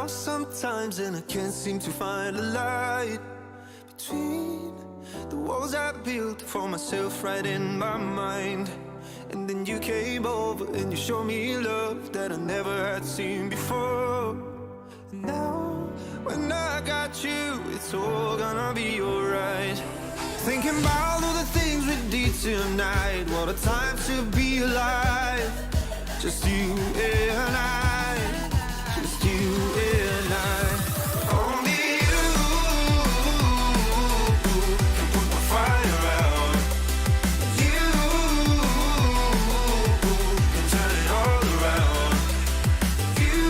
lost sometimes and I can't seem to find a light between the walls I built for myself right in my mind. And then you came over and you showed me love that I never had seen before. And now, when I got you, it's all gonna be alright. Thinking about all the things we did tonight. What a time to be alive. Just you and I. Just you and I. Only you can put my fire out. You can turn it all around. You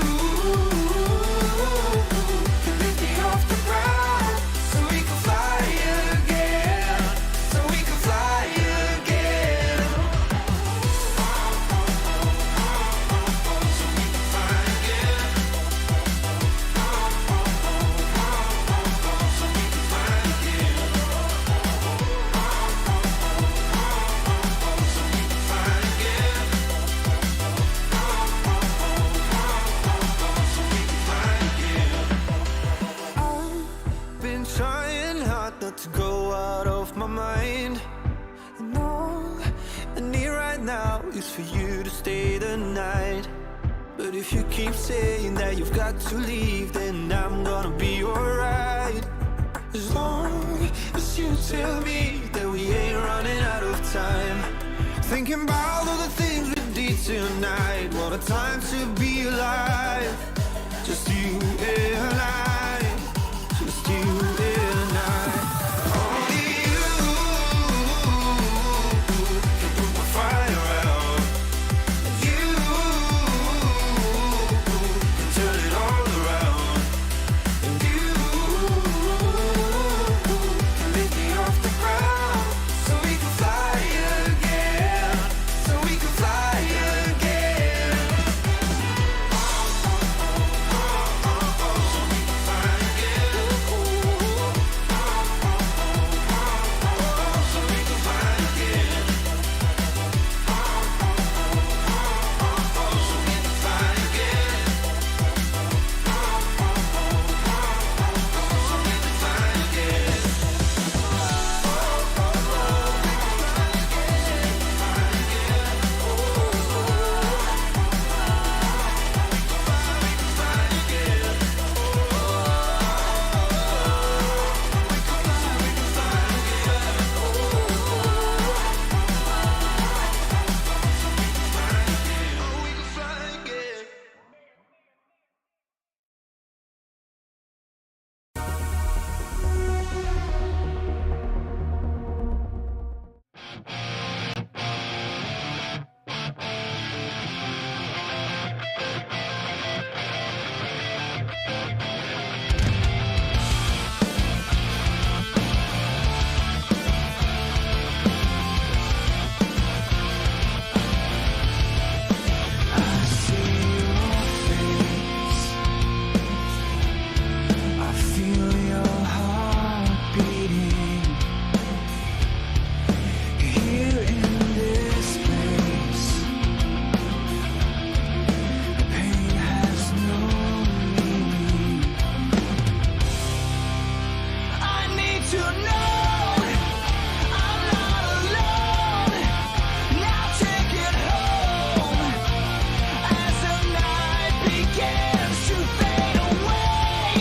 can lift me off the ground so we can fly again. So we can fly again. So we can fly again. So we can fly again. So we can fly again. So we can fly again. I've been trying hard not to go out of my mind. And all I need right now is for you to stay the night. But if you keep saying that you've got to leave, then I'm gonna be alright. As long as you tell me that we ain't running out of time. Thinking about all the things we did tonight. What a time to be alive. Just you and I. Just you and I. Only you can put my fire out. You can turn it all around. And you can lift me off the ground so we can fly again. So we can fly again. So we can fly again. So we can fly again. So we can fly again. So we can fly again. Oh, we can fly again. I see your face. I feel your heart beating. Here in this place, pain has no meaning. I need to know I'm not alone. Now take it home as the night begins to fade away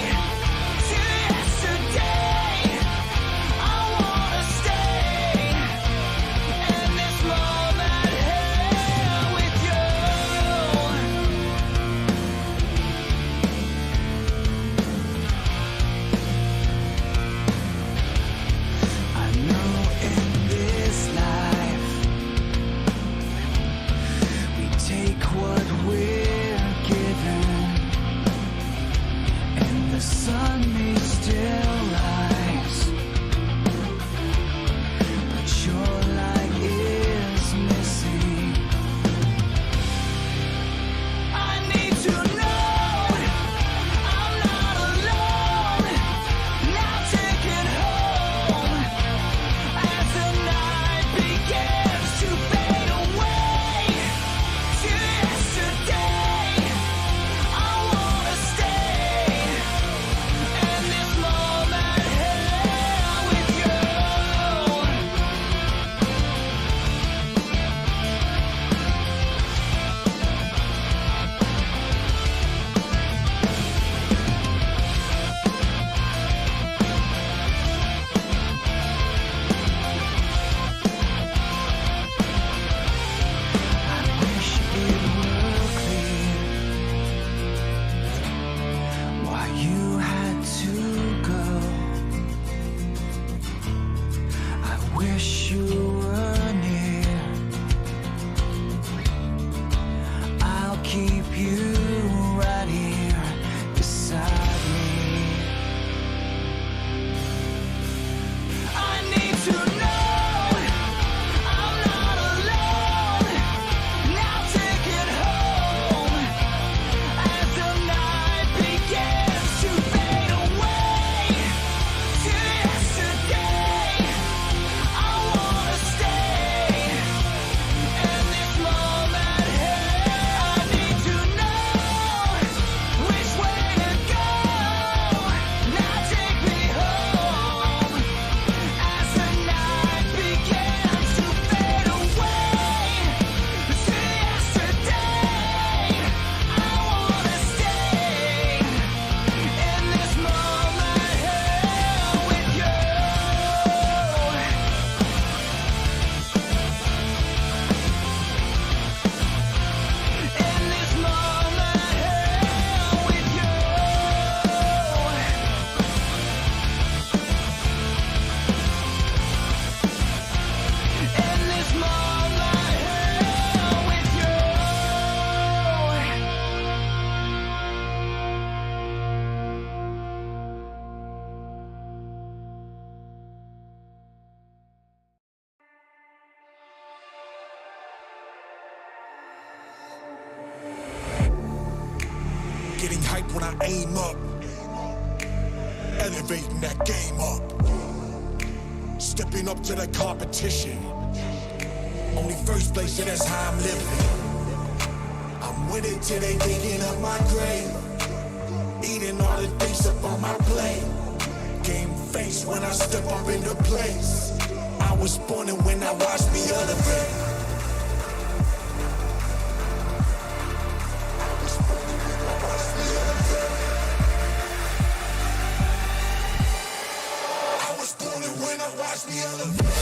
to yesterday. I wanna stay in this moment here with you. I know in this life we take what we're given. hype when I aim up. Elevating that game up. Stepping up to the competition. Only first place, and that's how I'm living. I'm with it till they digging up my grave. Eating all the things up on my plate. Game face when I step up into place. I was born and when I watched me elevate. I was born and when I watched me elevate.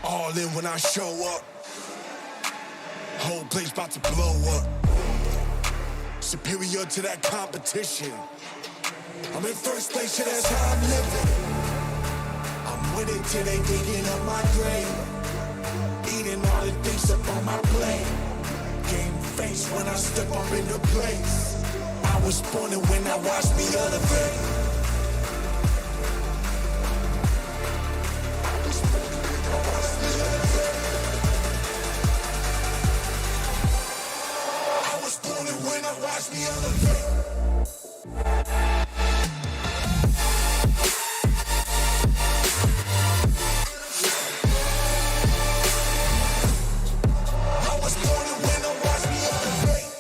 All in when I show up. Whole place about to blow up. Superior to that competition. I'm in first place, so that's how I'm living. I'm with it till they digging up my grave. Eating all the things up on my plate. Game face when I step up into place. I was born and when I watched me elevate. Watch me elevate. I was born and when I watch me elevate.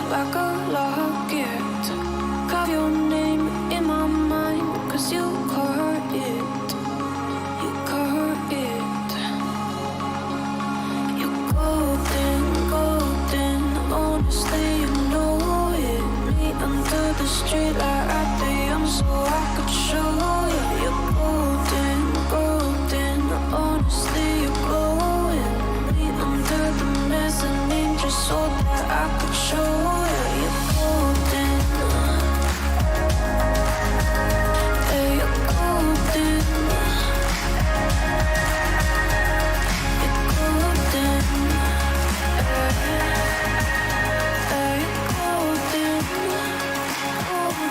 like a locket. Carve your name in my mind, 'cause you caught it. You caught it. You're golden, golden. Honestly, you know it. Me under the street light at the young, so I could show you. You're golden, golden. Honestly, you're glowing. Me under the mezzanine, just so that I could show you. You're golden. Yeah, you're golden. You're golden. Yeah, you're golden. Golden.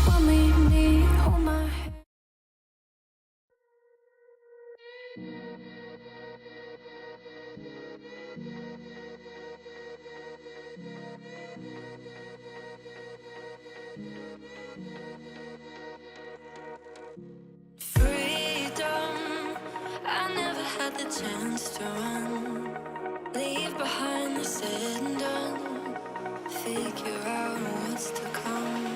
Hold me, hold my hand. Freedom, I never had the chance to run. Leave behind the said and done. Figure out what's to come.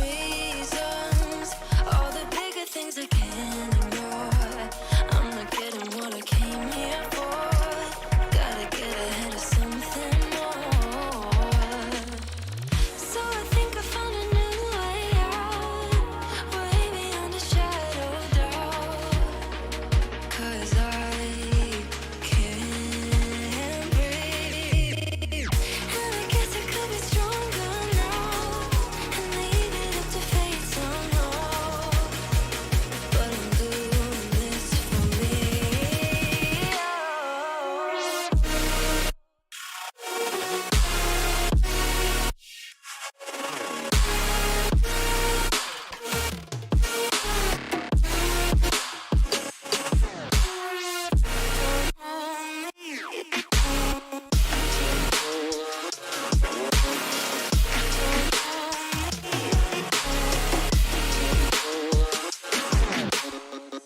Reasons, all the bigger things I can't ignore. I'm not getting what I came here for. Gotta get ahead of something more. So I think I found a new way out, way beyond the shadow of doubt. 'Cause I can't breathe. And I guess I could be stronger now and leave it up to fate somehow. But I'm doing this for me.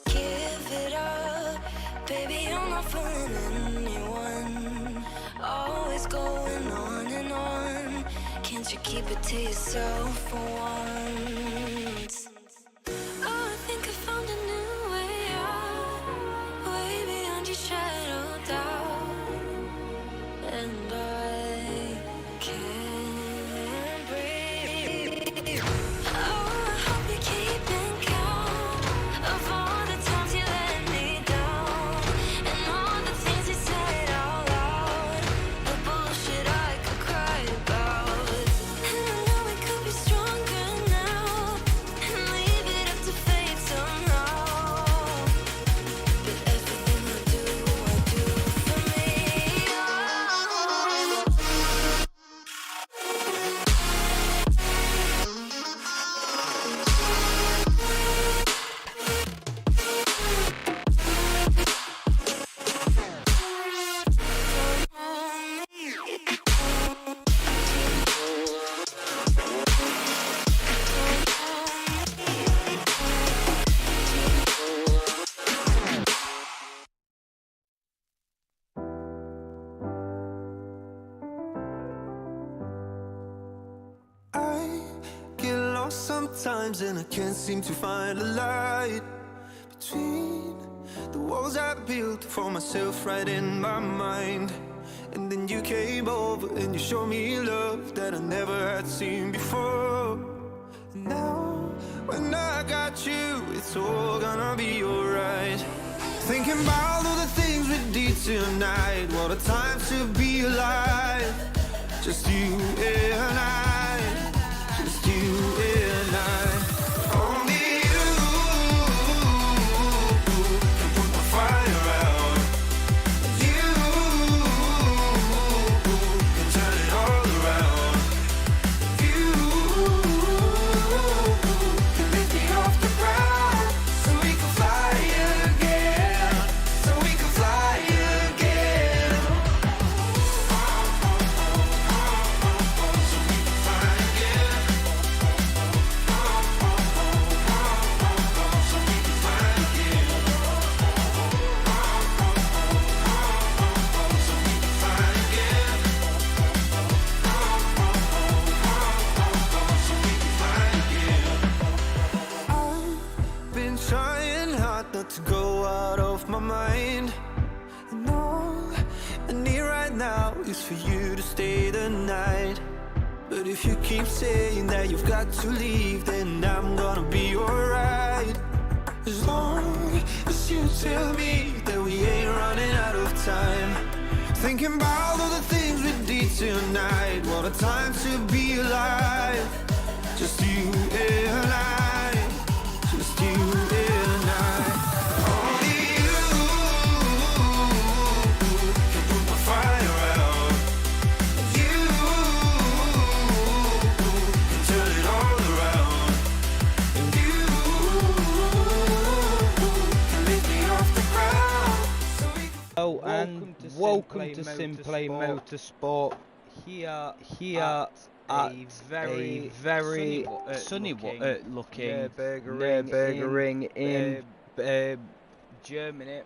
Give it up, baby, I'm not fooling anyone. Always going on and on. Can't you keep it to yourself for once? Oh, I think I found a new way out, way beyond your shadow of doubt. And I can't breathe. Oh, I hope you're keeping count of all the times you let me down, and all the things you said out loud, the bullshit I could cry about. And I know we could be stronger now and leave it up to fate somehow. But everything I do for me. I get lost sometimes and I can't seem to find a light between the walls I built for myself right in my mind. And then you came over and you showed me love that I never had seen before. And now when I got you, it's all gonna be alright. Thinking about all the things we did tonight, what a time to be alive. just you and I, just you and I. Only you can put the fire out. You can turn it all around. You can lift me off the ground, so we can fly again, so we can fly again. So we can fly again. So we can fly again. So we can fly again. So we can fly again. I've been trying hard not to go out of my mind. And all I need right now is for you to stay the night. But if you keep saying that you've got to leave, then I'm gonna be alright. As long as you tell me that we ain't running out of time. Thinking about all the things we did tonight. What a time to be alive. Just you and I, just you and I. Only you can put the fire out. You can turn it all around. And you can lift me off the ground, so we can. Oh, and welcome to SimPlay Motorsport. Here at a very sunny looking Nurburgring in Germany.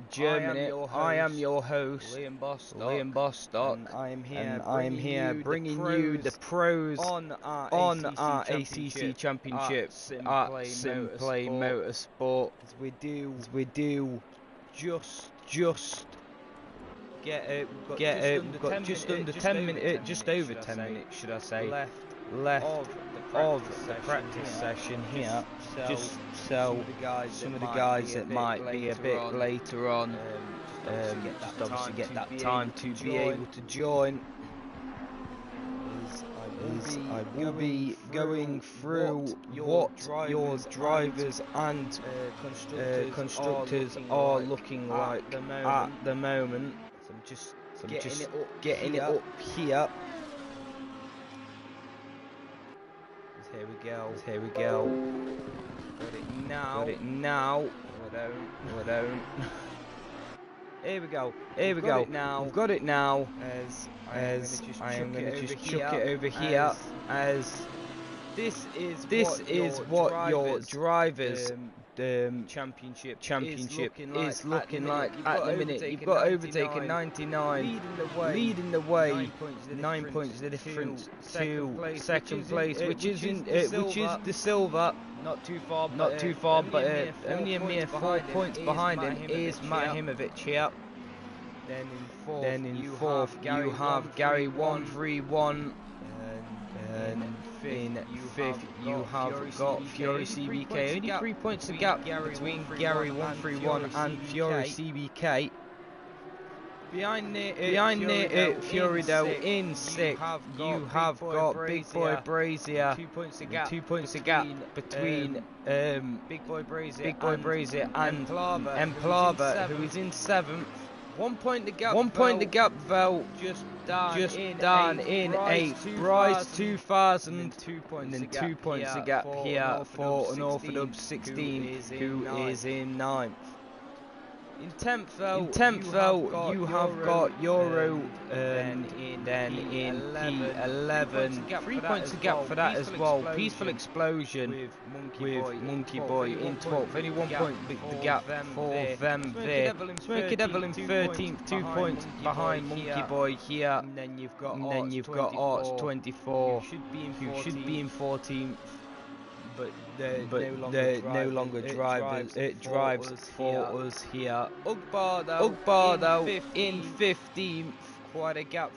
I am your host, Liam Bostock, and I am here bringing you the pros on our ACC Championship at SimPlay Motorsport. As we do just we've got just under 10 minutes, just over 10 minutes, should I say, left of the practice session here. Just so some of the guys that might be a bit later on, just obviously get that time to be able to join. I will be going through what your drivers and constructors are looking like at the moment. So I'm just getting it up here. Here we go. Got it now. No, I don't. Here we go. We've got it now. As I am going to just chuck it over here. As this is what your drivers championship is looking like at the minute. You've got overtaken 99, leading the way, 9 points the difference to second place, which is the silver. Not too far, but only a mere 4 points behind him is Mahimovic here. Then in fourth you have Gary 131. And in fifth you have got Fiore CBK. Only 3 points of gap between Gary 131 and Fiore CBK. Behind Fiore though, in sixth you have got Big Boy Brazier. 2 points of gap between Big Boy Brazier and Emplava, who is in seventh. 1 point the gap though, just down in eighth. Bryce 2000, and then 2 points the gap here for Unorthodox 16, who is in ninth. In tenth though, you have got Euro, and then in P11, 3 points of gap for that as well. Peaceful Explosion with Monkey Boy in 12th, only 1 point the gap for them there. Smoky Devil in 13th, 2 points behind Monkey Boy here. And then you've got Arch 24, who should be in 14th. But they're no longer drives for us here. Ugbar though in 15th. Quite a gap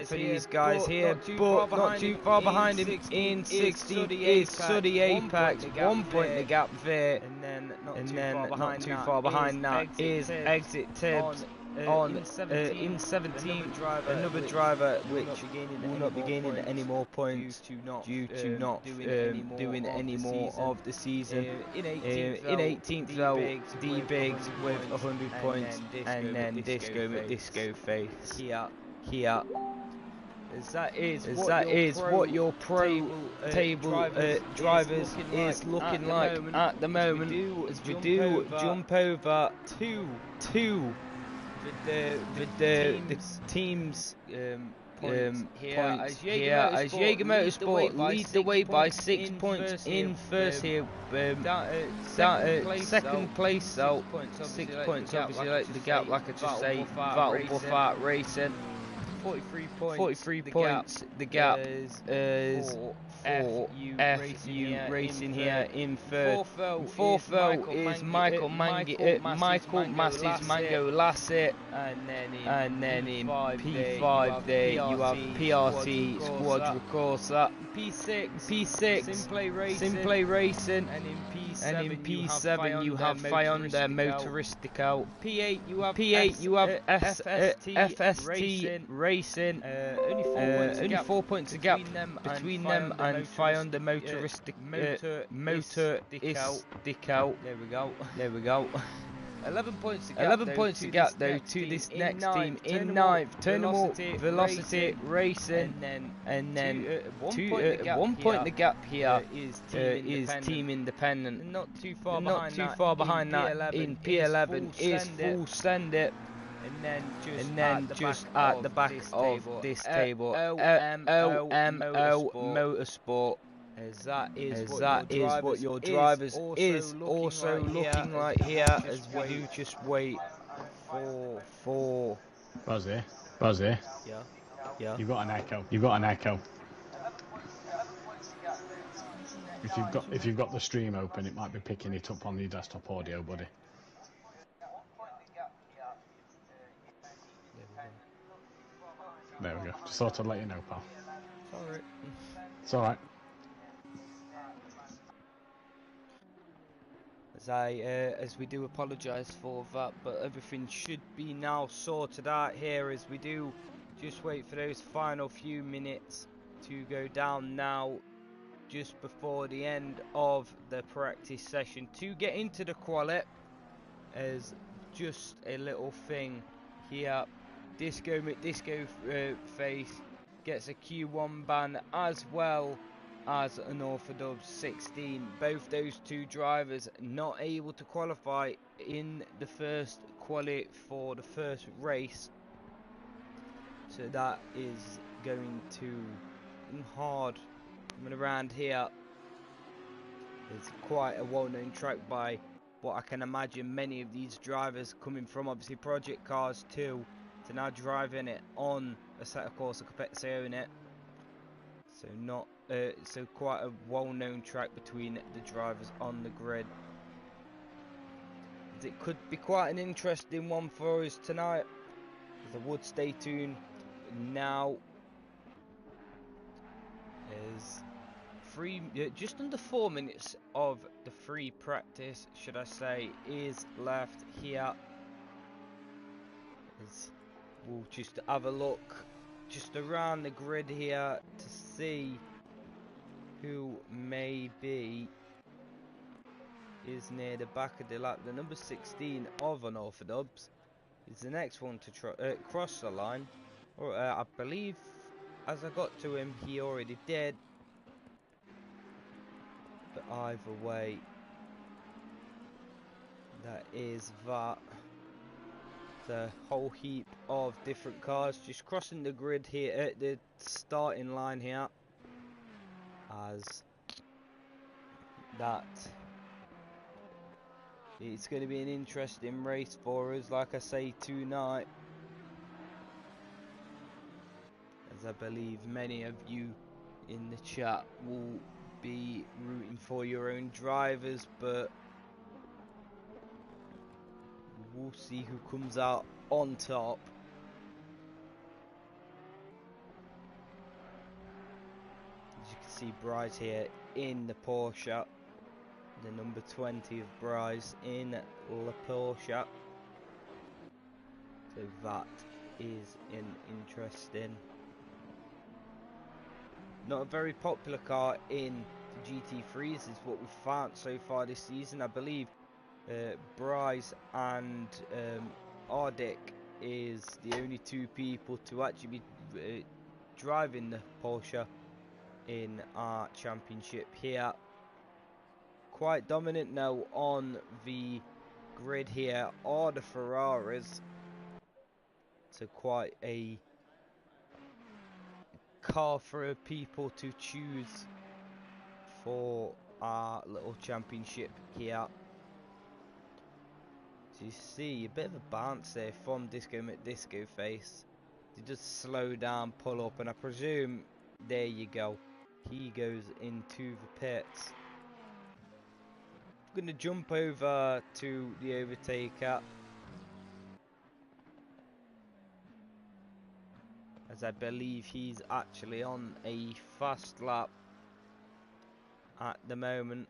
for these guys here, but not too far behind him. In 16th is Suddy Apex, 1 point the gap there, and then not too far behind that is Exit Tibbs in 17th, another driver which will not be gaining any more points due to not doing any more of the season. In 18th though, D Biggs with 100 points, and then Disco Face here. As that is what your pro table drivers is looking like at the moment, as we do jump over to the teams points here, as Jaeger Motorsport lead the way by 6 points in first here. Second place, so 6 points obviously, like the gap, like I just say, Battle Buffet Racing. 43 points. The gap is for FU Racing here in third. Fourth though is Michael Massey's Mango Lasset, and then in P5 there you have PRT Squadra Corsa. P6 SimPlay Racing, and in P7 you have Hyundai Motoristico. P8 you have FST Racing. Only 4 points a gap between them and Hyundai Motor stick out. There we go. 11 points to gap though to this next team in ninth. Velocity Racing, and then 1 point the gap here is Team Independent. And not too far behind that in P11 is Full Send It. And then just at the back of this table, OMO Motorsport. As that is what your drivers is also looking like here, as we do just wait for Buzzy. Yeah. You've got an echo. If you've got the stream open, it might be picking it up on your desktop audio, buddy. There we go. Just thought I'd let you know, pal. Sorry. It's alright. As we do apologise for that, but everything should be now sorted out here, as we do just wait for those final few minutes to go down now, just before the end of the practice session to get into the quali. As just a little thing here, Disco Face gets a Q1 ban, as well as an Orthodox 16. Both those two drivers not able to qualify in the first quali for the first race, so that is going to be hard. Coming around here, it's quite a well-known track by what I can imagine many of these drivers coming from, obviously project cars too, to now driving it on Assetto Corsa Competizione. So not so quite a well-known track between the drivers on the grid. It could be quite an interesting one for us tonight, as I would stay tuned now. Is just under 4 minutes of the free practice, should I say, is left here. As we'll just have a look just around the grid here to see who maybe is near the back of the lap. The number 16 of Unorthodox is the next one to cross the line, or I believe as I got to him he already did, but either way, that is that. The whole heap of different cars just crossing the grid here at the starting line here, as that it's going to be an interesting race for us, like I say, tonight, as I believe many of you in the chat will be rooting for your own drivers, but we'll see who comes out on top. As you can see, Bryce here in the Porsche, the number 20 of Bryce in the Porsche. So that is interesting. Not a very popular car in the GT3s is what we've found so far this season. I believe Bryce and Ardick is the only two people to actually be driving the Porsche in our championship here. Quite dominant now on the grid here are the Ferraris. So quite a car for people to choose for our little championship here. So you see a bit of a bounce there from Disco McDisco Face. He just slow down, pull up, and I presume there you go. He goes into the pits. I'm gonna jump over to the overtaker, as I believe he's actually on a fast lap at the moment.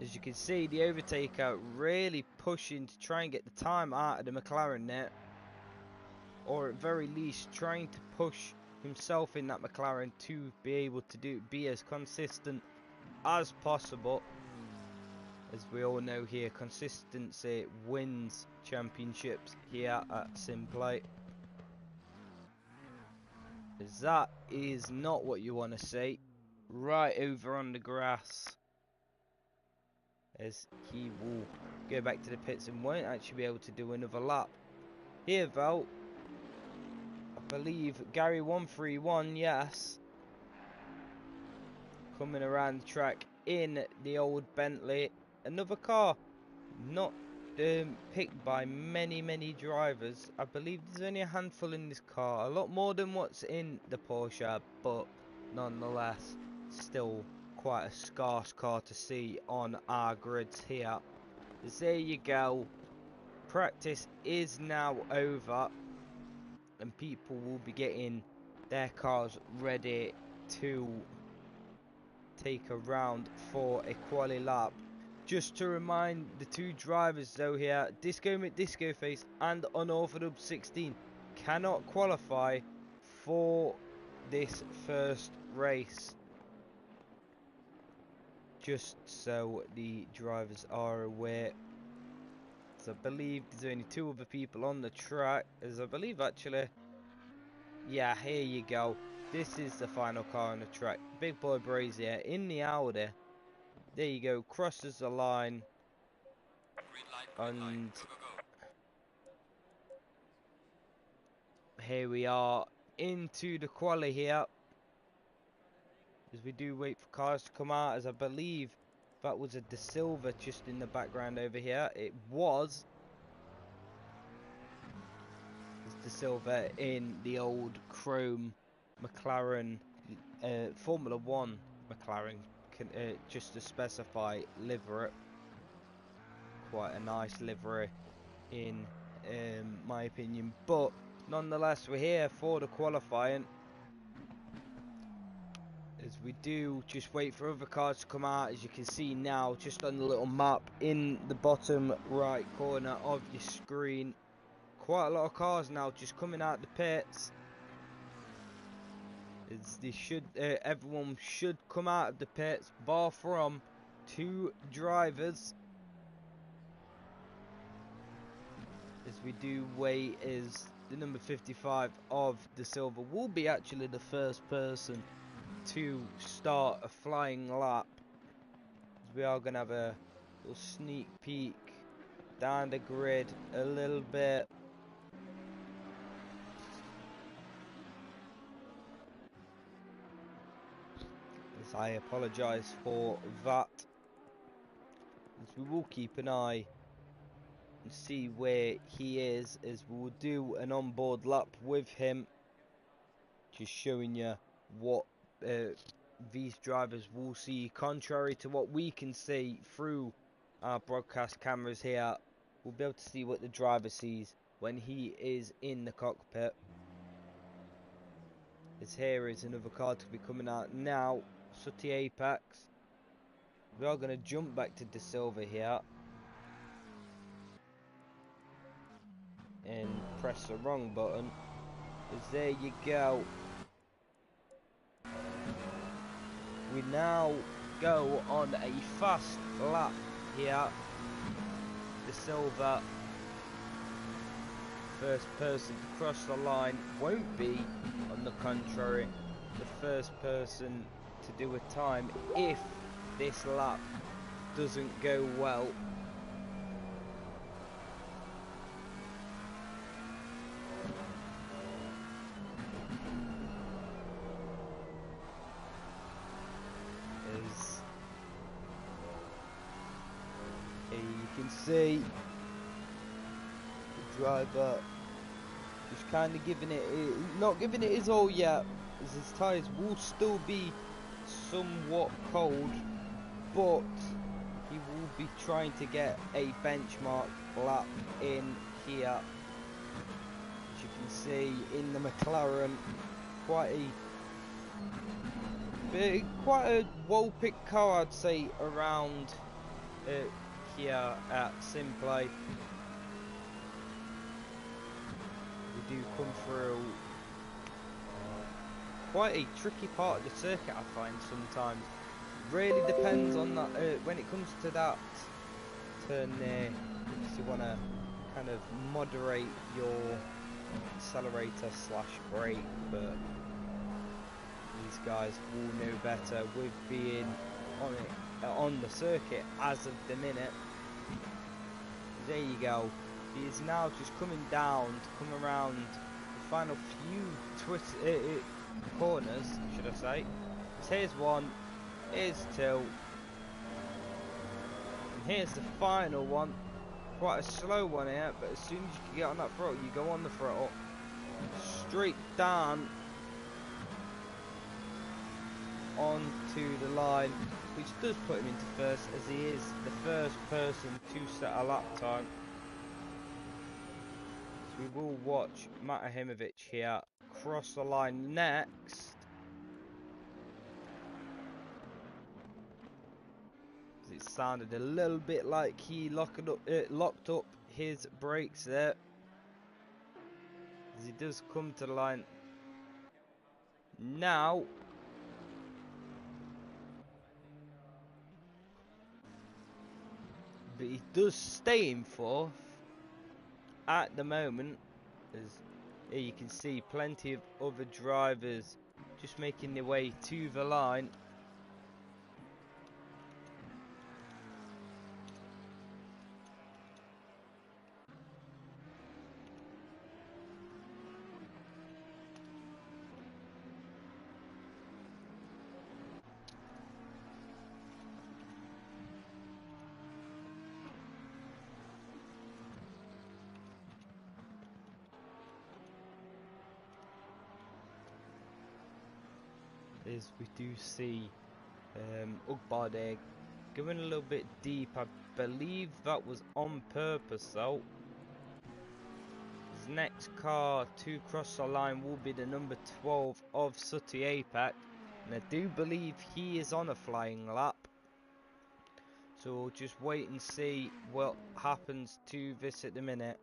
As you can see, the overtaker really pushing to try and get the time out of the McLaren net, or at very least trying to push himself in that McLaren to be able to be as consistent as possible. As we all know here, consistency wins championships here at SimPlay. As that is not what you want to see. Right over on the grass, as he will go back to the pits and won't actually be able to do another lap. Here though, I believe Gary 131, yes, coming around the track in the old Bentley. Another car not picked by many drivers. I believe there's only a handful in this car, a lot more than what's in the Porsche, but nonetheless still quite a scarce car to see on our grids here. As there you go, practice is now over and people will be getting their cars ready to take a round for a quali lap. Just to remind the two drivers though here, Disco McDisco Face and Unorthodox 16 cannot qualify for this first race. Just so the drivers are aware. So I believe there's only two other people on the track, as I believe actually, yeah, here you go. This is the final car on the track. Big Boy Brazier in the Audi. There you go, crosses the line. And here we are into the quali here, as we do wait for cars to come out. As I believe that was a De Silva just in the background over here. It was De Silva in the old chrome McLaren Formula 1 McLaren, just to specify, livery. Quite a nice livery in my opinion, but nonetheless we're here for the qualifying, as we do just wait for other cars to come out. As you can see now, just on the little map in the bottom right corner of your screen, quite a lot of cars now just coming out the pits. As they should, everyone should come out of the pits, bar from two drivers. As we do wait, as the number 55 of De Silva will be actually the first person to start a flying lap. As we are going to have a little sneak peek down the grid a little bit. As I apologise for that. As we will keep an eye and see where he is, as we will do an onboard lap with him, just showing you what these drivers will see, contrary to what we can see through our broadcast cameras here. We'll be able to see what the driver sees when he is in the cockpit. As here is another car to be coming out now. Sooty Apex. We are going to jump back to De Silva here. And press the wrong button. As there you go. We now go on a fast lap here. De Silva, first person to cross the line, won't be, on the contrary, the first person to do a time if this lap doesn't go well. As here you can see the driver just kind of giving it, not giving it his all yet, as his tyres will still be somewhat cold, but he will be trying to get a benchmark lap in here. As you can see in the McLaren, quite a well-picked car, I'd say, around here at SimPlay. We do come through quite a tricky part of the circuit, I find sometimes. Really depends on that when it comes to that turn there, because you want to kind of moderate your accelerator / brake, but these guys will know better with being on it on the circuit as of the minute. There you go. He is now just coming down to come around the final few corners, should I say. So here's one, here's two, and here's the final one. Quite a slow one here, but as soon as you can get on that throttle, you go on the throttle, straight down onto the line, which does put him into first, as he is the first person to set a lap time. So we will watch Matahimovic here cross the line next. It sounded a little bit like he locked up his brakes there, as he does come to the line now. But he does stay in fourth at the moment, as here you can see plenty of other drivers just making their way to the line. As we do see Ugbard there going a little bit deep. I believe that was on purpose though. His next car to cross the line will be the number 12 of Sooty Apex, and I do believe he is on a flying lap. So we'll just wait and see what happens to this at the minute.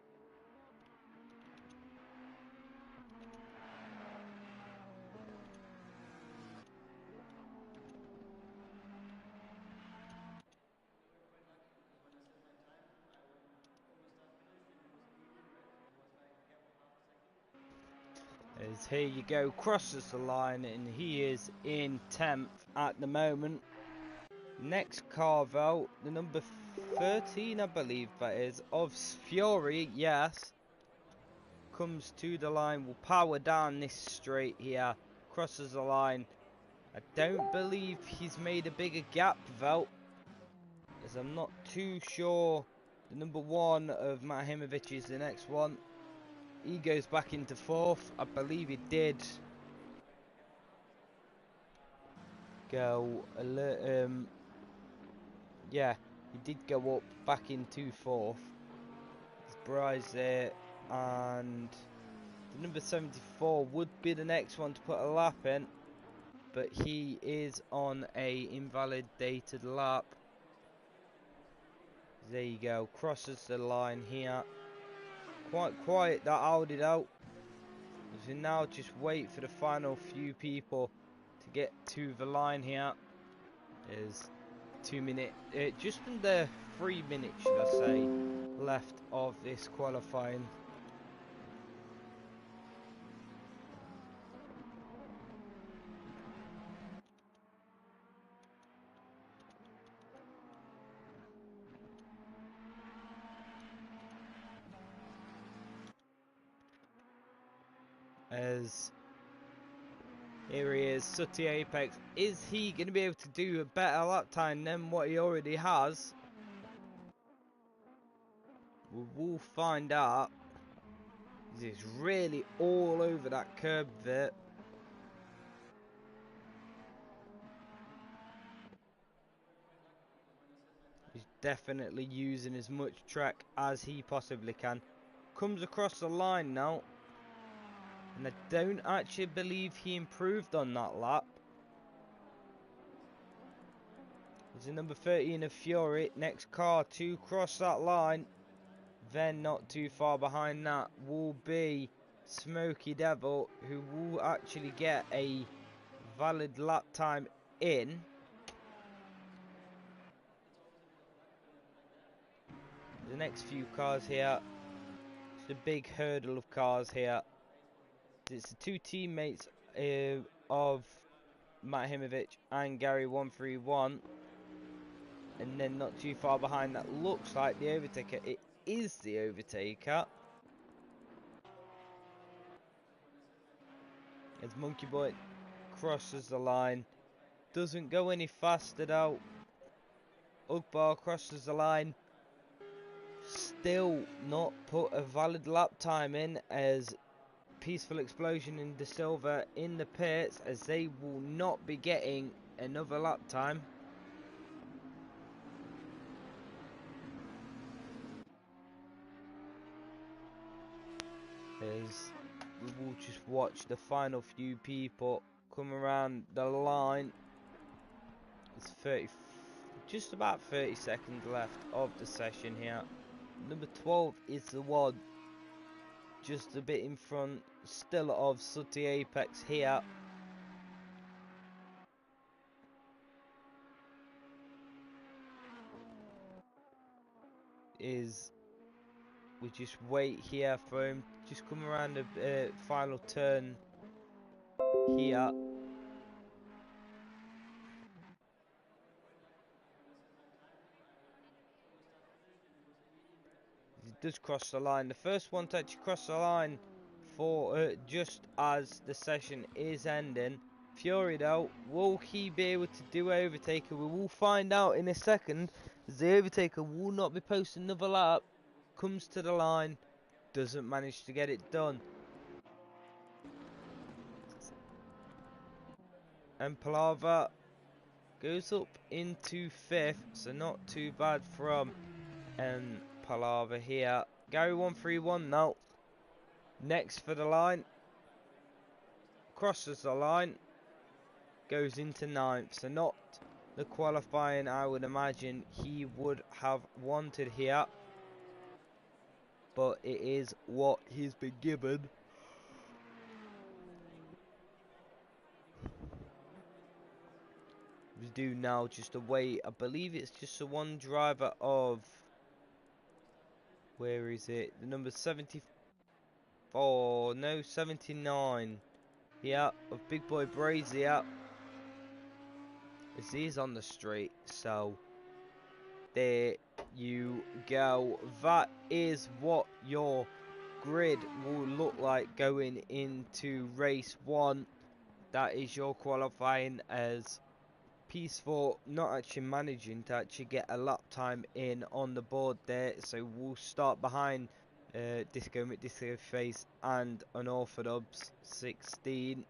As here you go, crosses the line, and he is in 10th at the moment. Next car though, the number 13 I believe that is, of Fury, yes, comes to the line, will power down this straight here, crosses the line. I don't believe he's made a bigger gap though, as I'm not too sure. The number 1 of Matahimovic is the next one. He goes back into 4th. I believe he did go a little, yeah, he did go up back into 4th. There's Bryce there and the number 74 would be the next one to put a lap in, but he is on a invalidated lap. There you go, crosses the line here. Quite quiet, that Audi though. So now just wait for the final few people to get to the line here. There's 2 minutes, just under 3 minutes should I say, left of this qualifying. As here he is, Sooty Apex. Is he going to be able to do a better lap time than what he already has? We'll find out. He's really all over that curb there. He's definitely using as much track as he possibly can. Comes across the line now. And I don't actually believe he improved on that lap. There's a number 13 of Fury. Next car to cross that line. Then not too far behind that will be Smoky Devil, who will actually get a valid lap time in. The next few cars here. It's a big hurdle of cars here. It's the two teammates of Matt Himovic and Gary 131, and then not too far behind that looks like the overtaker. It is the overtaker. As Monkey Boy crosses the line, doesn't go any faster though. Ugbar crosses the line, still not put a valid lap time in, as Peaceful Explosion in De Silva in the pits, as they will not be getting another lap time. As we will just watch the final few people come around the line. It's just about 30 seconds left of the session here. Number 12 is the one just a bit in front still of Sooty Apex here. We just wait here for him, just come around the final turn here. He does cross the line, the first one to actually cross the line for just as the session is ending. Fury though, will he be able to do overtaker? We will find out in a second, as the overtaker will not be posting another lap. Comes to the line, doesn't manage to get it done. And Palava goes up into 5th, so not too bad from Palava here. Gary 131 now, next for the line, crosses the line, goes into 9th, so not the qualifying I would imagine he would have wanted here, but it is what he's been given. We do now just await, I believe it's just the one driver of, where is it, the number 74, no 79, yeah, of Big Boy Brazier, as he's on the street. So there you go, that is what your grid will look like going into race 1. That is your qualifying, as Peaceful not actually managing to actually get a lap time in on the board there. So we'll start behind Disco McDisco Face and Unorthodox 16.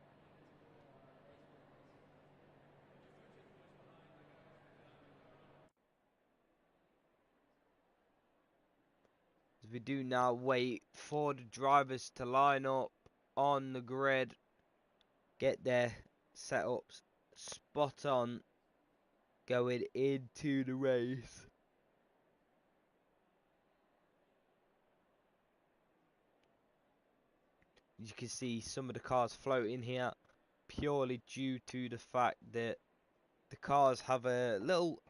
We do now wait for the drivers to line up on the grid, get their setups spot on, going into the race. You can see some of the cars floating here, purely due to the fact that the cars have a little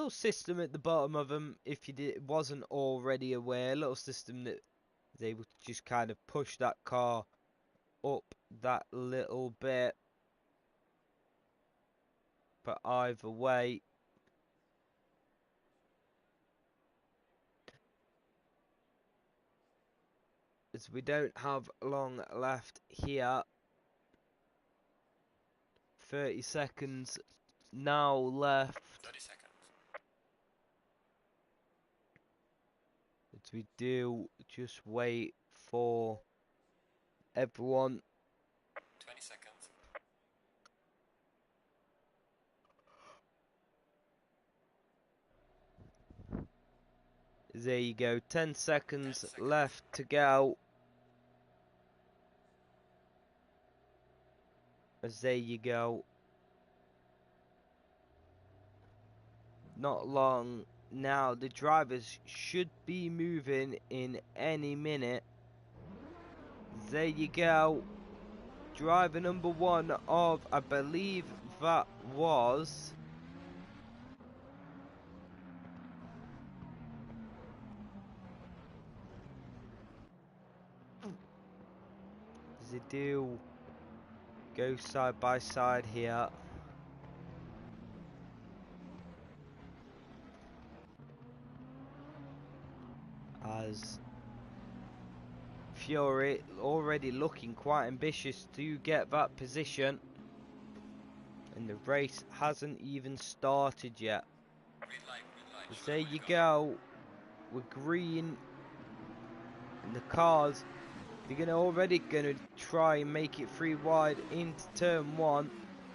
system at the bottom of them. If you wasn't already aware, a little system that is able to just kind of push that car up that little bit. But either way, as we don't have long left here, 30 seconds now left. 30 seconds. As we do just wait for everyone. 20 seconds. There you go, 10 seconds left to go. As there you go. Not long now, the drivers should be moving in any minute. There you go. Driver number 1 of, I believe that was... They do go side by side here. As Fury already looking quite ambitious to get that position, and the race hasn't even started yet. Green light, green light. There you go. We're green, and the cars, they're already gonna try and make it 3 wide into turn 1.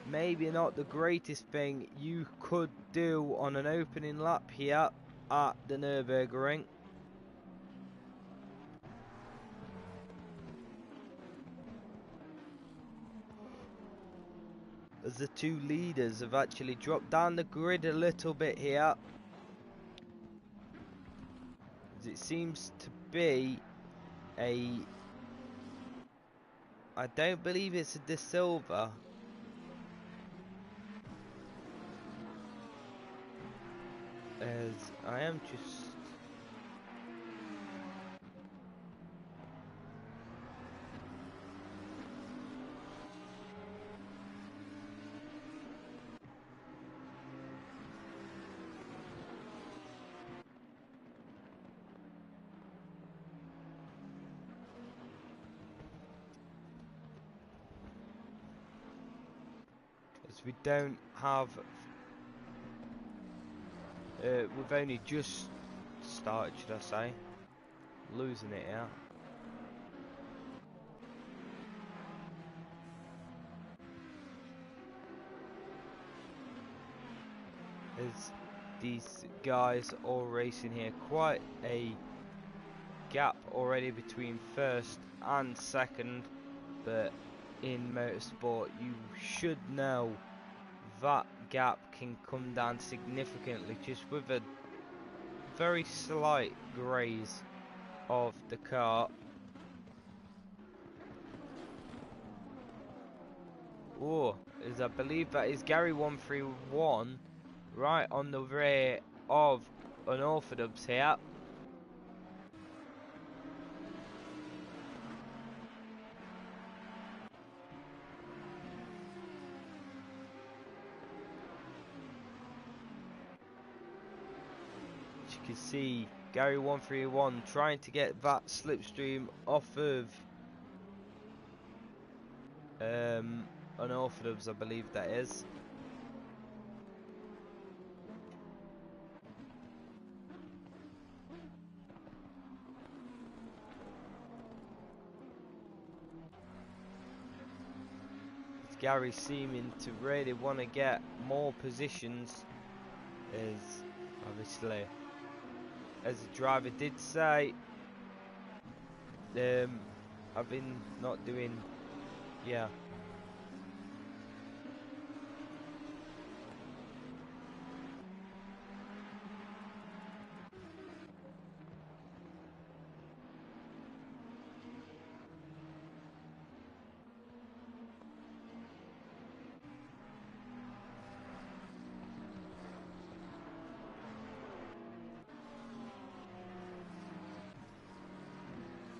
Maybe not the greatest thing you could do on an opening lap here at the Nurburgring. As the 2 leaders have actually dropped down the grid a little bit here. As it seems to be a... I don't believe it's a De Silva. As I am just... As we don't have... we've only just started, should I say. Losing it here. As these guys all racing here, quite a gap already between first and second, but in motorsport you should know that gap can come down significantly just with a very slight graze of the car. Oh, as I believe that is Gary 131 right on the rear of Unorthodox here. As you can see, Gary 131 trying to get that slipstream off of Unorthodox, I believe that is. Gary seeming to really want to get more positions, is obviously, as the driver did say, I've been not doing, yeah.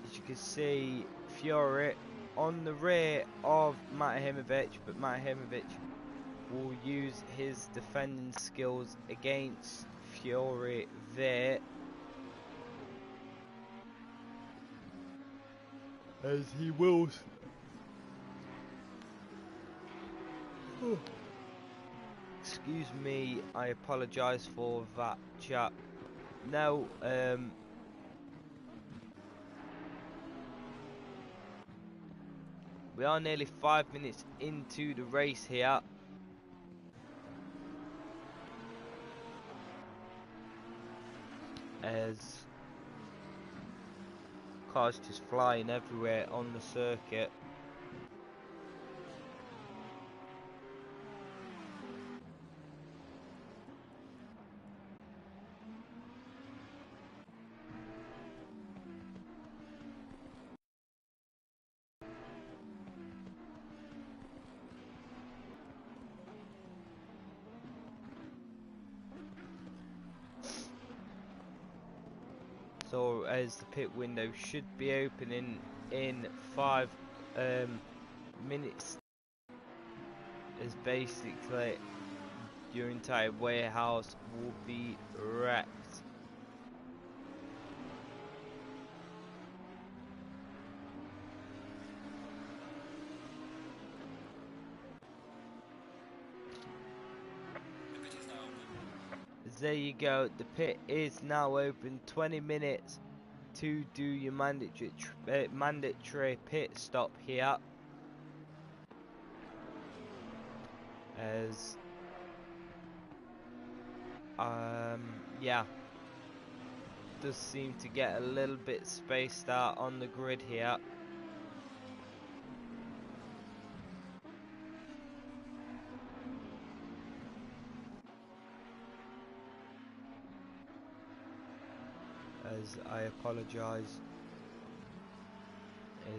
As you can see, Fiore on the rear of Matahimovic, but Matahimovic will use his defending skills against Fiore there, as he wills. Excuse me, I apologise for that, chat. Now, we are nearly 5 minutes into the race here. As cars just flying everywhere on the circuit. So as the pit window should be opening in 5 minutes, as basically your entire warehouse will be wrecked. The pit is now open. There you go, the pit is now open. 20 minutes to do your mandatory pit stop here. As yeah, does seem to get a little bit spaced out on the grid here. As I apologise,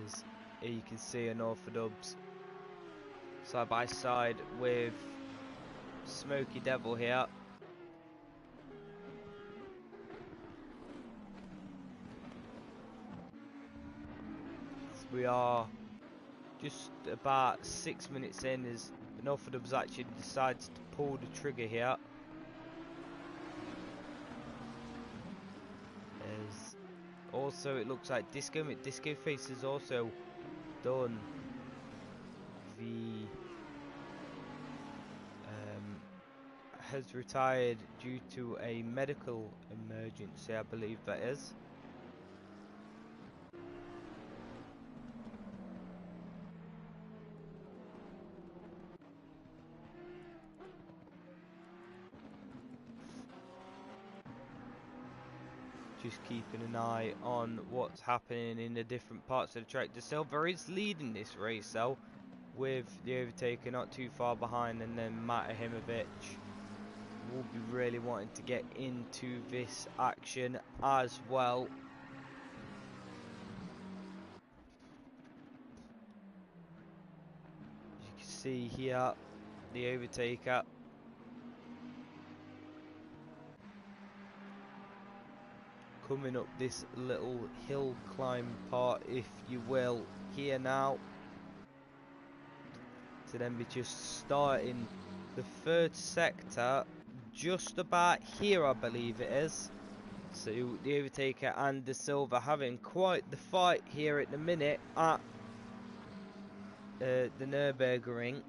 as you can see an orthodubs side by side with Smoky Devil here. We are just about 6 minutes in as an orthodubs actually decides to pull the trigger here. As also it looks like Disco Face has also done the has retired due to a medical emergency, I believe that is. Just keeping an eye on what's happening in the different parts of the track. De Silva is leading this race though, with the overtaker not too far behind, and then Matahimovic will be really wanting to get into this action as well. As you can see here, the overtaker coming up this little hill climb part, if you will, here now, to then be just starting the third sector just about here, I believe it is. So the overtaker and De Silva having quite the fight here at the minute at the Nurburgring.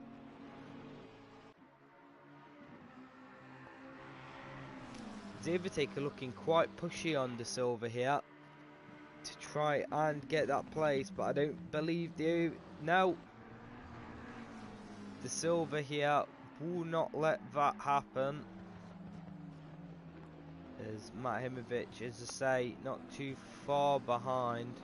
The overtaker looking quite pushy on De Silva here to try and get that place, but I don't believe the no. De Silva here will not let that happen. As Matahimovic, as I say, not too far behind.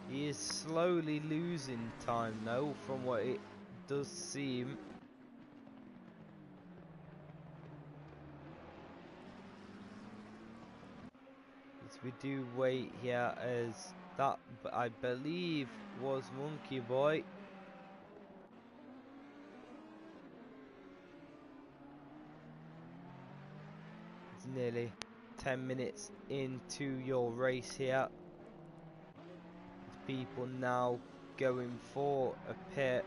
He is slowly losing time though, from what it does seem. As we do wait here, as that I believe was Monkey Boy. It's nearly 10 minutes into your race here. People now going for a pit.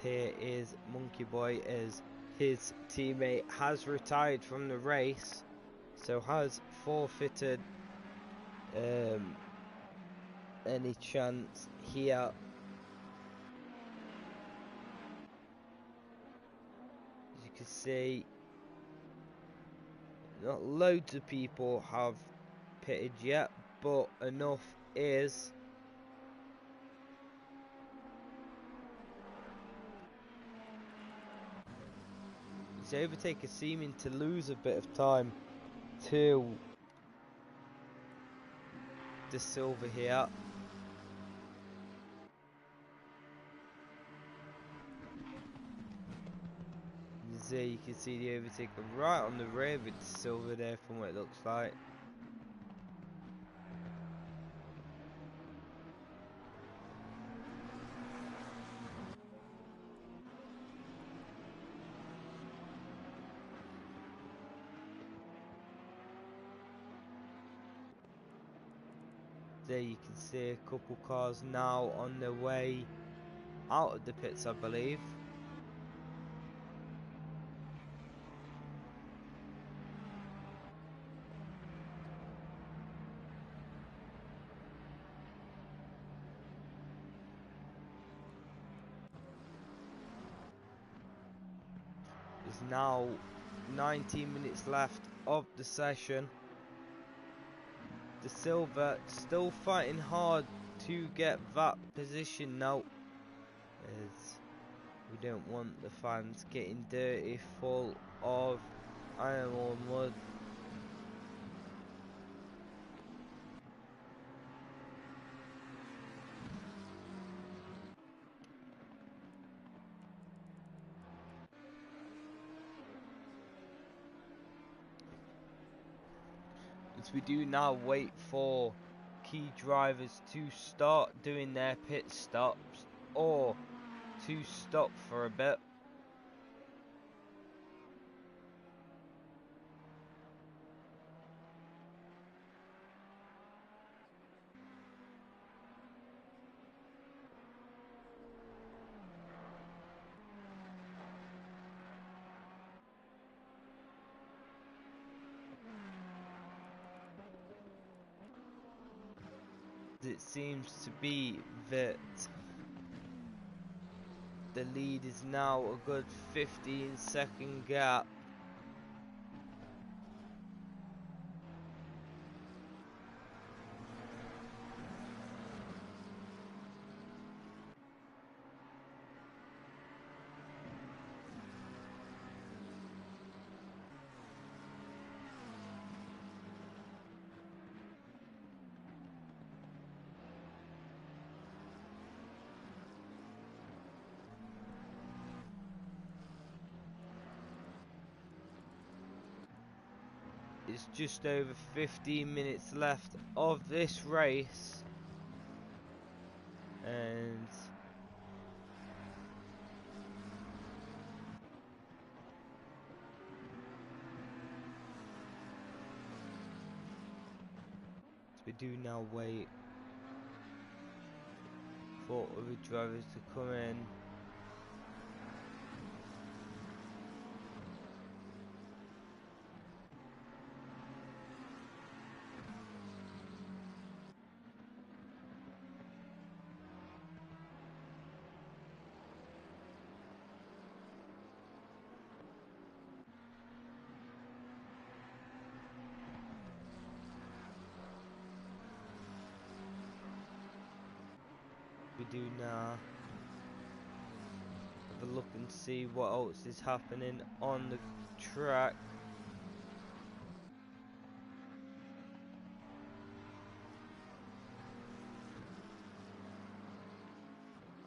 Here is Monkey Boy, as his teammate has retired from the race, so has forfeited any chance here. As you can see, not loads of people have pitted yet, but enough is. His overtaker seeming to lose a bit of time to the silver here. There you can see the overtaker right on the rear with the silver there, from what it looks like. There you can see a couple cars now on their way out of the pits, I believe. There's now 19 minutes left of the session. The silver still fighting hard to get that position now, as we don't want the fans getting dirty full of iron ore mud. As we do now wait for key drivers to start doing their pit stops or to stop for a bit. It seems to be that the lead is now a good 15-second gap. It's just over 15 minutes left of this race, and we do now wait for other drivers to come in. we do now. Have a look and see what else is happening on the track.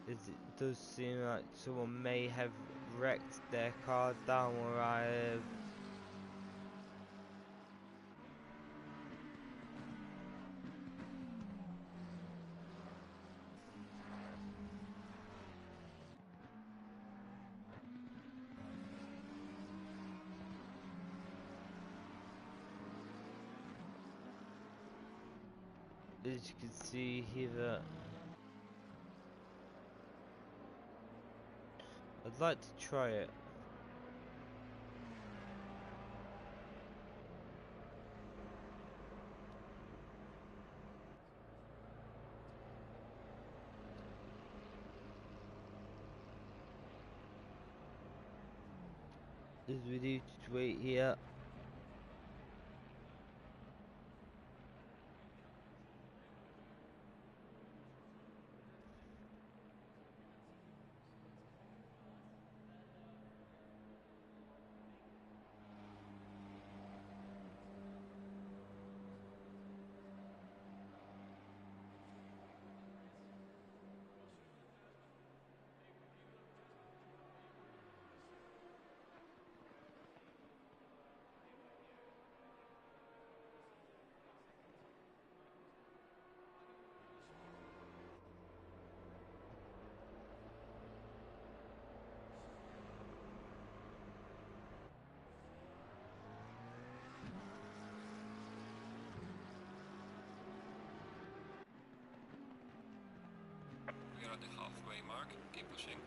It does seem like someone may have wrecked their car down where I live. As you can see here, I'd like to try it. As we do just wait here. We are at the halfway mark. Keep pushing.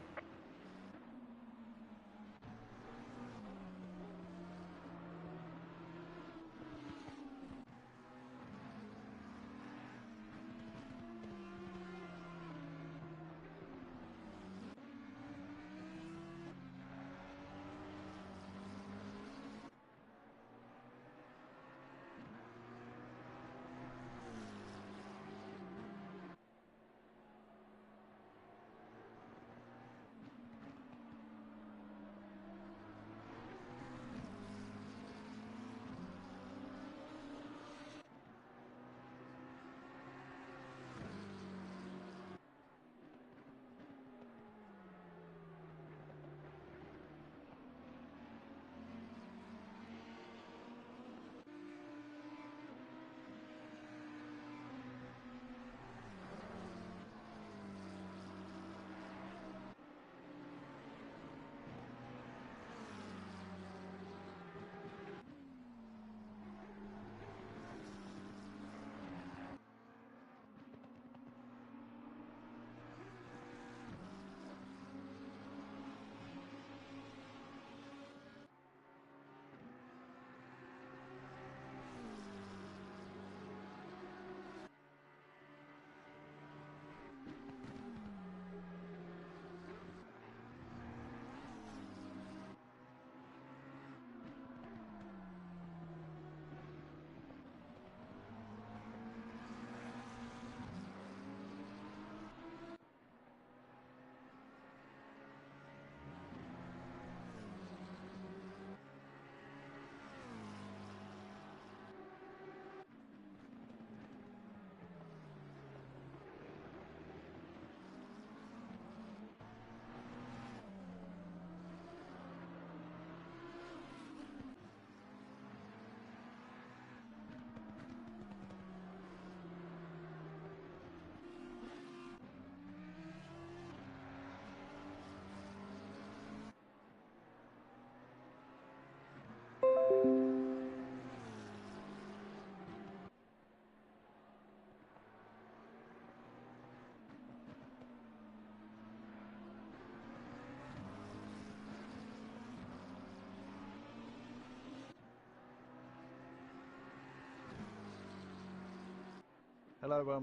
Hello,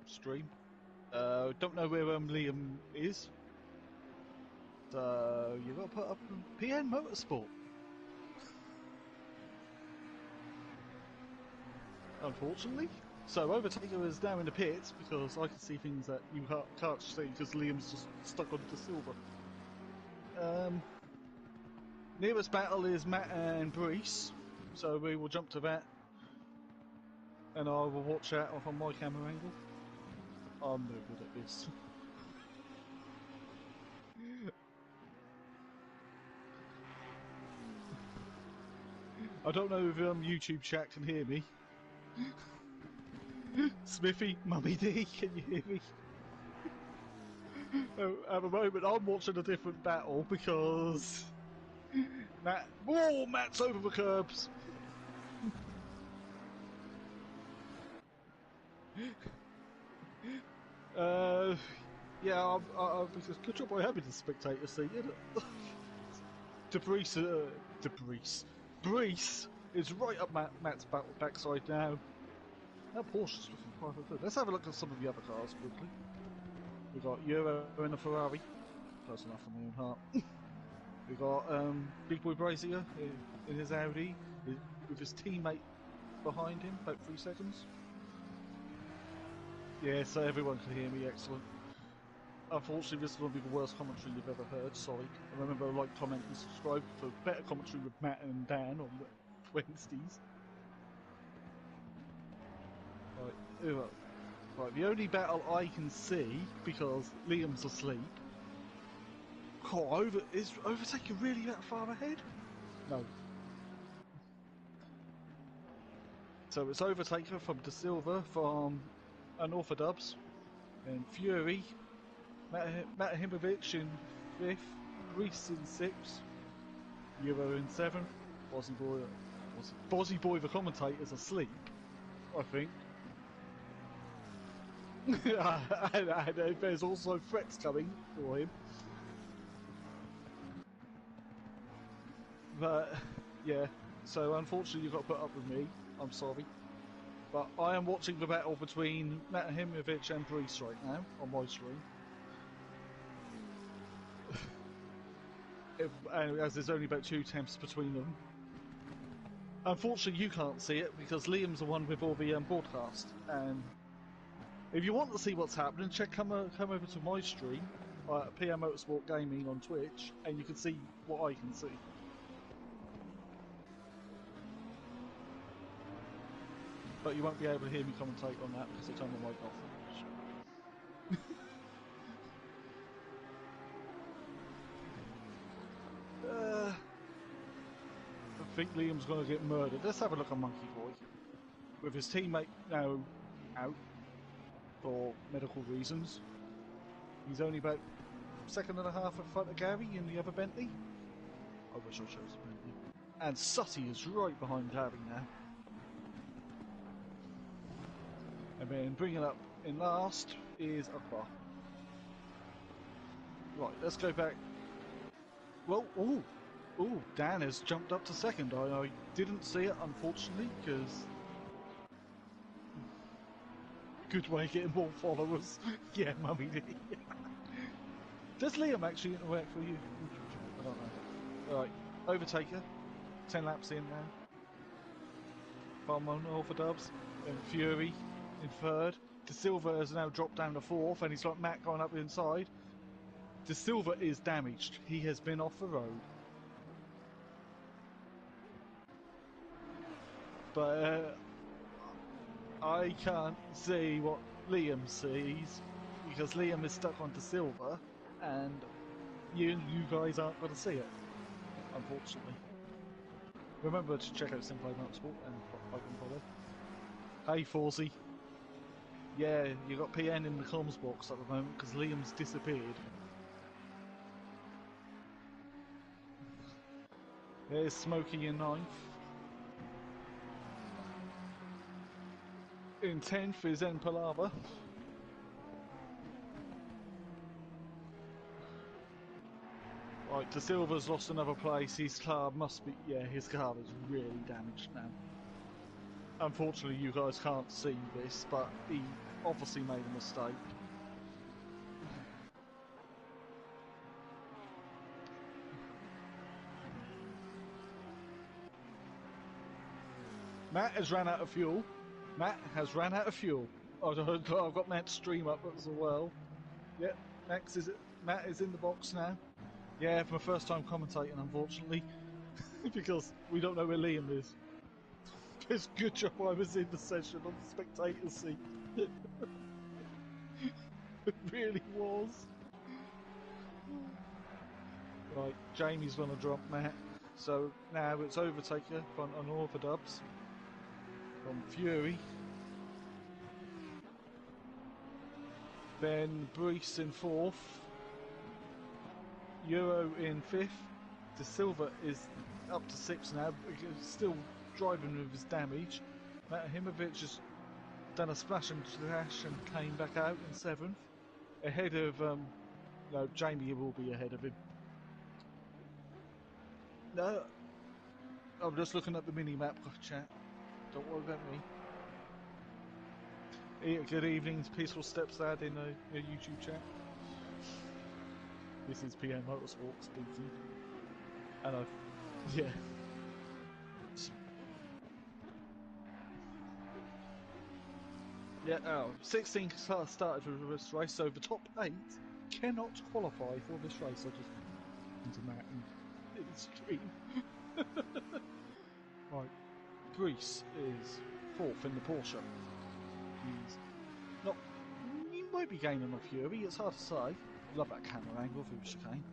stream. Don't know where Liam is. So you got to put up PN Motorsport. Unfortunately. So Overtaker is now in the pits because I can see things that you can't see because Liam's just stuck onto silver. Nearest battle is Matt and Brees, so we will jump to that, and I will watch that off on my camera angle. I'm no good at this. I don't know if YouTube chat can hear me. Smithy, Mummy D, can you hear me? At the moment, I'm watching a different battle because Matt's over the curbs. Yeah, because good job I having the spectator seat, isn't it? Brees is right up Matt's backside now. That Porsche's looking quite good. Let's have a look at some of the other cars quickly. We've got Euro in a Ferrari. Close enough for my own heart. We've got Big Boy Brazier in his Audi with his teammate behind him, about 3 seconds. Yeah, so everyone can hear me, excellent. Unfortunately, this is going to be the worst commentary you've ever heard, sorry. And remember, like, comment and subscribe for better commentary with Matt and Dan on Wednesdays. Right, the only battle I can see, because Liam's asleep... Oh, is Overtaker really that far ahead? No. So it's Overtaker from De Silva from Unorthodox, and Fury, Matt Himovic in 5th, Reese in 6th, Euro in 7th, Bozzy Boy the commentator's asleep, I think. and there's also threats coming for him. But, yeah, so unfortunately you've got to put up with me, I'm sorry. But I am watching the battle between Matt Himovic and Brees right now, on my screen. As there's only about 2 temps between them. Unfortunately you can't see it, because Liam's the one with all the broadcast. And if you want to see what's happening, come over to my stream, PM Motorsport Gaming on Twitch, and you can see what I can see. But you won't be able to hear me commentate on that because I turned my mic off. I think Liam's going to get murdered. Let's have a look at Monkey Boy. With his teammate now out for medical reasons. He's only about 1.5 seconds in front of Gary in the other Bentley. I wish I chose the Bentley. And Sutty is right behind Gary now. And then bringing up in last is Akbar. Right, let's go back. Well, ooh, Dan has jumped up to 2nd. I didn't see it, unfortunately, because... Good way of getting more followers. Yeah, Mummy D. Does Liam actually interact for you? I don't know. Alright, Overtaker. 10 laps in now. Farman Orthodubs. And Fury in 3rd. De Silva has now dropped down to 4th, and he's got Matt going up inside. De Silva is damaged. He has been off the road. But I can't see what Liam sees because Liam is stuck on De Silva, and you guys aren't going to see it, unfortunately. Remember to check out SimPlay Motorsport and like and follow. Hey Forsey. Yeah, you got PN in the comms box at the moment because Liam's disappeared. There's Smokey in 9th. In 10th is N Palava. Right, De Silva's lost another place. His car must be... Yeah, his car is really damaged now. Unfortunately, you guys can't see this, but he obviously made a mistake. Matt has ran out of fuel. Matt has ran out of fuel. I've got Matt's stream up as well. Yep, Matt is in the box now. Yeah, for my first time commentating, unfortunately, because we don't know where Liam is. It's a good job I was in the session on the spectator seat. It really was. Right, Jamie's gonna drop Matt. So now it's Overtaker front on Orthodubs from Fury. Then Brees in 4th. Euro in 5th. De Silva is up to 6th now, still driving with his damage. Matt Himovic has done a splash and dash and came back out in 7th. Ahead of, no, Jamie will be ahead of him. No, I'm just looking at the mini-map, chat. Don't worry about me. Good evening, Peaceful Steps Lad in a YouTube chat. This is PM Motorsport speaking. And yeah. Yeah, 16 started with this race, so the top 8 cannot qualify for this race. I just into Matt and it's stream. Right, Greece is 4th in the Porsche. He might be gaining off Fury, it's hard to say. Love that camera angle through the chicane.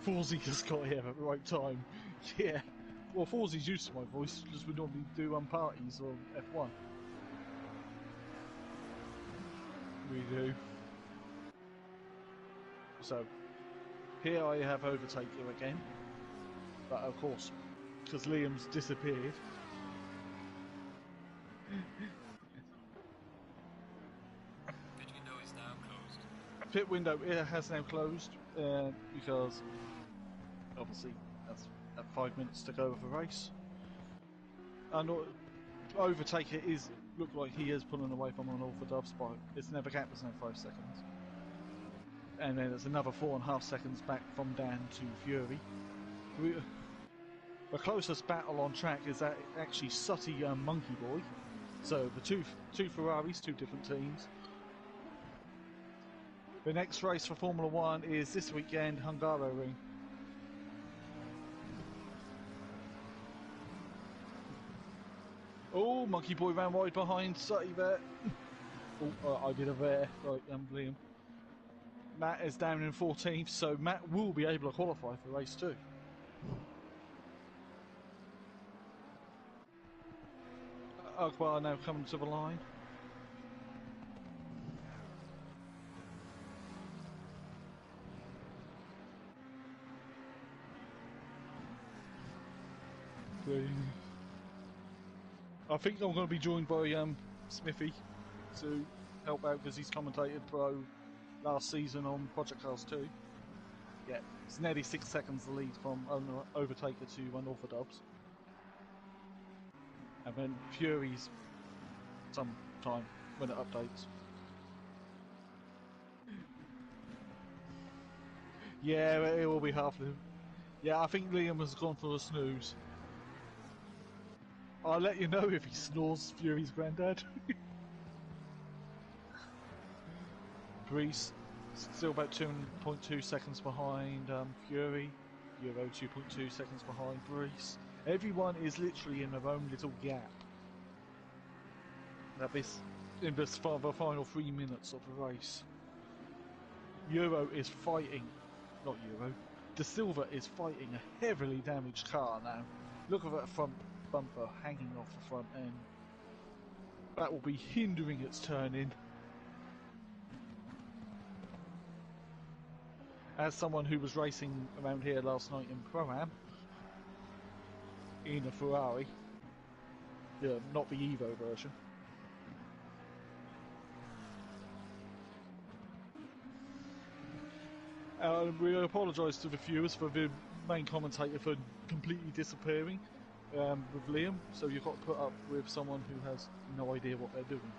Forzy just got here at the right time. Yeah. Well, Forzy's used to my voice because we normally do parties on F1. We do. So, here I have Overtaker again. But of course, because Liam's disappeared. Pit window is now closed. Pit window has now closed because obviously that's at 5 minutes to go of the race. And Overtaker look like he is pulling away from an Orthodubs spot. It's never gap, there's no 5 seconds. And then there's another 4.5 seconds back from Dan to Fury. The closest battle on track is actually Sutty Monkey Boy. So the two Ferraris, 2 different teams. The next race for Formula 1 is this weekend, Hungaroring. Oh, Monkey Boy ran wide behind Sutty there. Oh, I did a there, right, Liam. Matt is down in 14th, so Matt will be able to qualify for race 2. Akbar now coming to the line. I think I'm going to be joined by Smithy to help out because he's commentated pro last season on Project Cars 2. Yeah, it's nearly 6 seconds the lead from Overtaker to Unorthodox. And then Fury's sometime when it updates. Yeah, it will be half of him. Yeah, I think Liam has gone for a snooze. I'll let you know if he snores, Fury's granddad. Greece still about 2.2 seconds behind Fury. Euro 2.2 seconds behind Greece. Everyone is literally in their own little gap. In this for the final 3 minutes of the race. Euro is fighting, not Euro. De Silva is fighting a heavily damaged car now. Look at that front bumper hanging off the front end. That will be hindering its turn-in. As someone who was racing around here last night in Pro-Am, in a Ferrari, yeah, not the Evo version. We apologise to the viewers for the main commentator for completely disappearing with Liam, so you've got to put up with someone who has no idea what they're doing.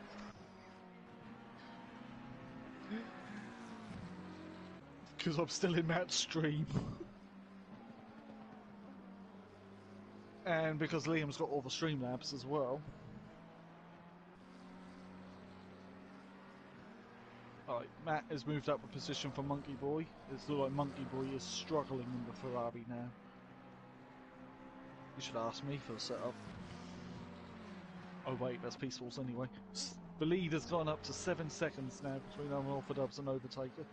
Because I'm still in Matt's stream. And because Liam's got all the Streamlabs as well. Alright, Matt has moved up a position for Monkey Boy. It's like Monkey Boy is struggling in the Ferrari now. You should ask me for the setup. Oh wait, that's Peaceful's anyway. The lead has gone up to 7 seconds now between Unorthodox and Overtaker.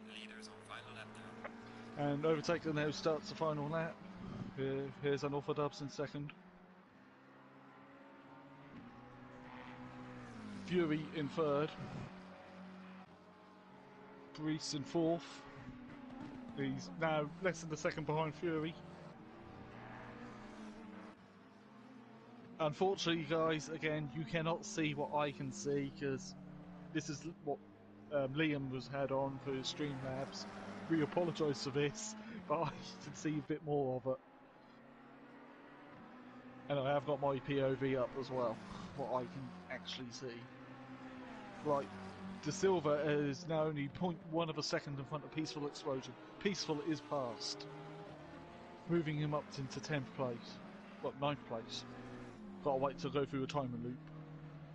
Leaders on final lap now. And Overtaker now starts the final lap. Here's Unorthodox in second. Fury in third. Brees in fourth. He's now less than a second behind Fury. Unfortunately, guys, again, you cannot see what I can see because this is what Liam was had on for his Streamlabs. We apologise for this, but I can see a bit more of it. And I have got my POV up as well, what I can actually see. Right, De Silva is now only 0.1 of a second in front of Peaceful Explosion. Peaceful is passed, moving him up into 10th place. Well, 9th place. Gotta wait to go through a timing loop.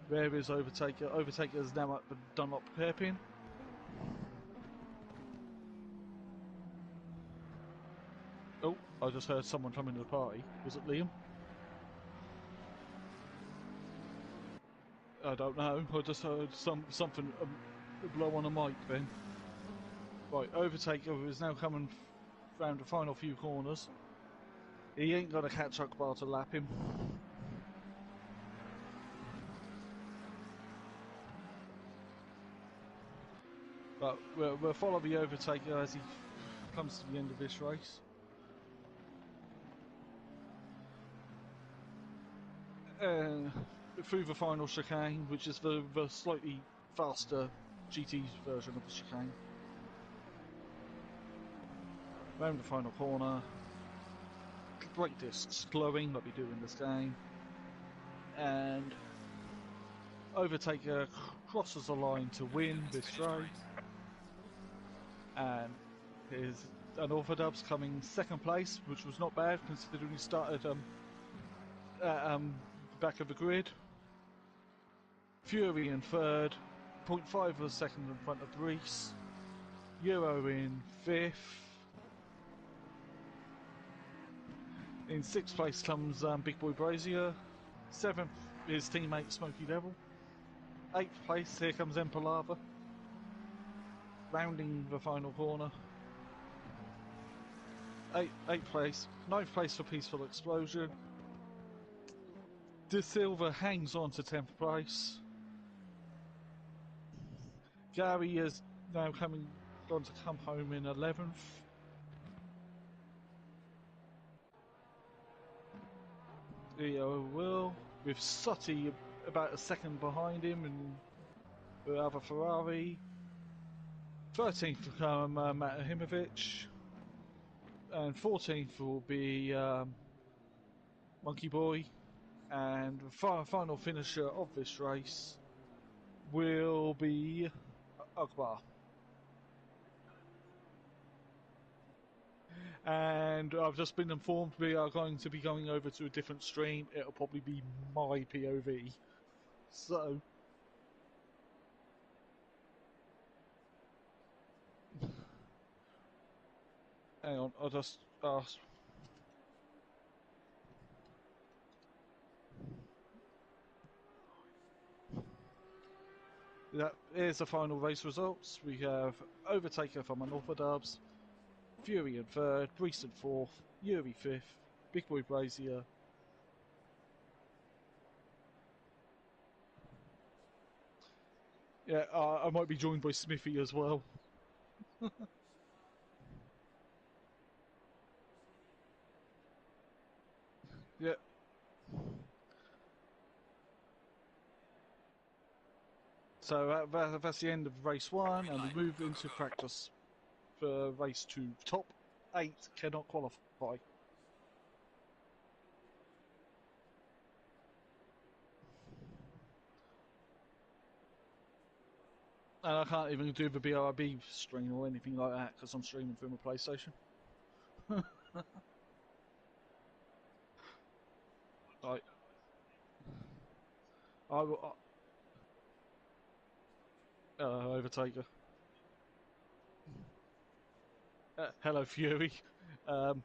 There is Overtaker. Overtaker is now at the Dunlop hairpin. Oh, I just heard someone come into the party. Was it Liam? I don't know. I just heard something blow on a mic then. Right, Overtaker is now coming round the final few corners. He ain't gonna catch Akbar to lap him. But we'll follow the Overtaker as he comes to the end of this race. Through the final chicane, which is the slightly faster GT version of the chicane. Round the final corner. Brake discs glowing like we do in this game. And Overtaker crosses the line to win this race. And here's Unorthodox coming second place, which was not bad considering he started back of the grid. Fury in third, 0.5 of a second in front of Brees. Euro in fifth. In sixth place comes Big Boy Brazier. Seventh is teammate Smoky Devil. Eighth place, here comes Empalava. Rounding the final corner. Eighth place. Ninth place for Peaceful Explosion. De Silva hangs on to 10th place. Gary is now going to come home in 11th. Leo will, with Sutty about a second behind him, and the other Ferrari. 13th will come Matahimovic, and 14th will be Monkey Boy, and the final finisher of this race will be Akbar. And I've just been informed we are going to be going over to a different stream. It'll probably be my POV. So hang on, I'll just ask. Here's the final race results. We have Overtaker from Unorthodox, Fury in third, Brees in fourth, Yuri fifth, Big Boy Brazier. Yeah, I might be joined by Smithy as well. Yeah. So that's the end of race one, and we move into practice for race two. Top 8 cannot qualify. And I can't even do the BRB stream or anything like that because I'm streaming from a PlayStation. Overtaker. Hello, Fury. And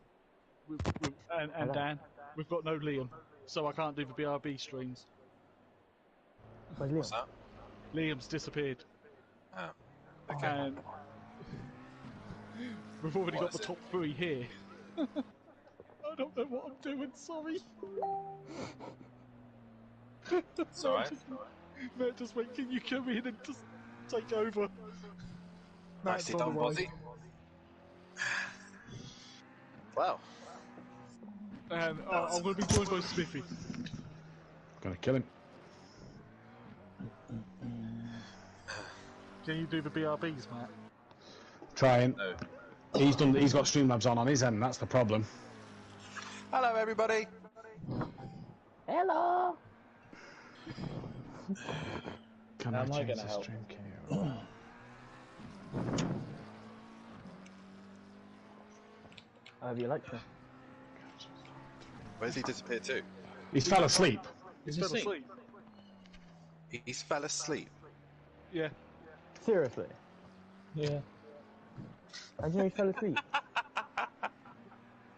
Dan. We've got no Liam, so I can't do the BRB streams. Where's What's Liam? that? Liam's disappeared. Oh. And we've already got the top 3 here. I don't know what I'm doing, sorry. It's alright. Matt, just wait, can you come in and just take over? Nicely Matt's on done, the way. Bozzy. Well, And I'm going to be joined by Smithy. Gonna kill him. Can you do the BRBs, Matt? Trying. no. He's got Streamlabs on his end. That's the problem. Hello, everybody. Hello. Can How I am I change gonna the help? stream KO? I have the Alexa. Where's he disappeared to? He's fell asleep. He's fell asleep. He's fell asleep. Yeah. Seriously? Yeah. How do you know he fell asleep?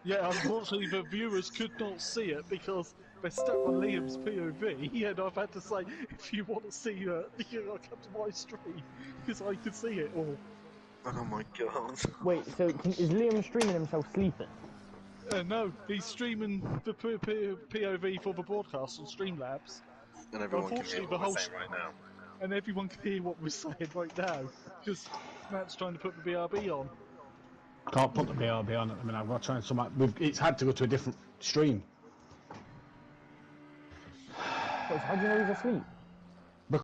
Yeah, unfortunately the viewers could not see it because they're stuck on Liam's POV, and I've had to say, if you want to see it, you gotta come to my stream, because I can see it all. Oh my god. Wait, so is Liam streaming himself sleeping? No, he's streaming the POV for the broadcast on Streamlabs, And everyone can hear Unfortunately, the what whole we're saying right now. and everyone can hear what we're saying right now, because Matt's trying to put the BRB on. Can't put the BRB on at the minute. I've got to try and it's had to go to a different stream. Wait, so how do you know he's asleep?